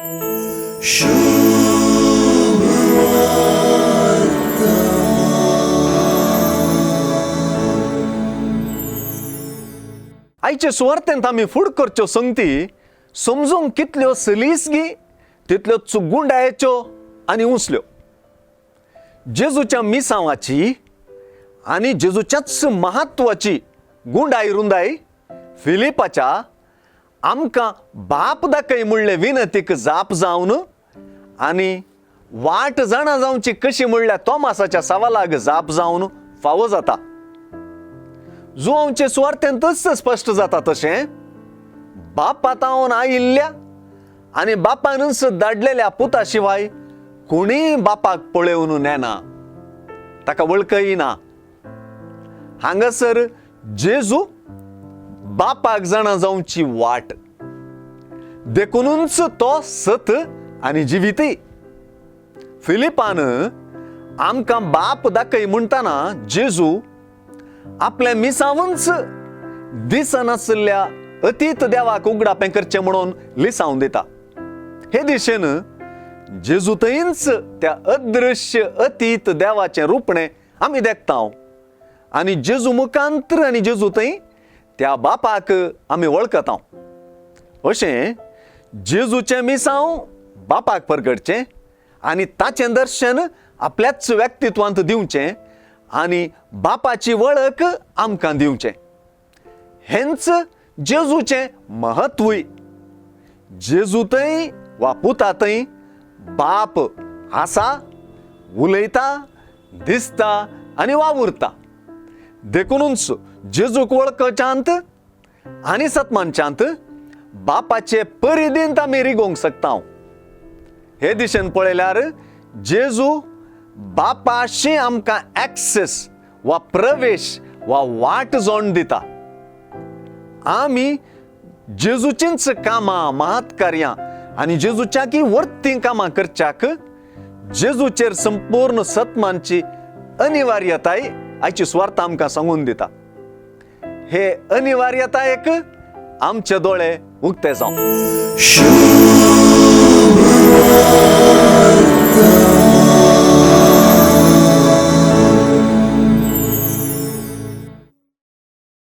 आयचे सुवार्थेंत आमी फूड करच्यो संगती समजूंक कितल्यो सलीसगी तितल्योच गुंडायेच्यो आनी उसल्यो. जेजूच्या मिसावाची आनी जेजूच्याच महत्वाची गुंडाई रुंदाई फिलिपाच्या आमकां बाप दाखय म्हणले विनंतीक जाप जावन आनी वाट जाणा जावची कशी म्हणल्या तोमासाच्या सवालाक जाप जावन फावो जाता. जुआंवचे सुवार्थेंतच स्पश्ट जाता तशें बापातावन आयिल्ल्या आनी बापानच धाडलेल्या पुता शिवाय कोणीय बापाक पळोवन नेना, ताका वळखय ना. हांगासर जेजू बापाक जाणा जावची वाट देखूनच तो सत आनी जिवितय. फिलिपान आमकां बाप दाखय म्हणटाना जेजू आपल्या मिसावूच दिसनासल्या अतीत देवाक उगडापें करचें म्हणून लिसावन दिता. हे दिशेन जेजूतयच त्या अदृश्य अतीत देवाचें रूपणें आमी देखता आनी जेजू मुखांतर आनी जेजूतय त्या बापाक आमी वळखता. अशें जेजूचें मिसांव बापाक परगटचें आनी ताचें दर्शन आपल्याच व्यक्तित्वांत दिवचें आनी बापाची वळख आमकां दिवचें. हेंच जेजूचें महत्वूय. जेजूतय वा पुतातय बाप आसा, उलयता, दिसता आनी वावुरता. देखूनच जेजूक वळखच्यांत आनी सतमानच्यांत बापाचे परिदींत आमी रिगोवंक शकता. हे दिशेन पळयल्यार जेजू बापाशी आमकां एक्सेस वा प्रवेश वा वाट जोड दिता. आमी जेजूचींच कामां, महत्कार्यां आनी जेजूच्याकी वर्ती कामां करच्याक जेजूचेर संपूर्ण सत्मानची अनिवार्यताय आयची सुवार्थ आमकां सांगून दिता. हे अनिवार्यतायेक आमचे दोळे उक्ते जावं.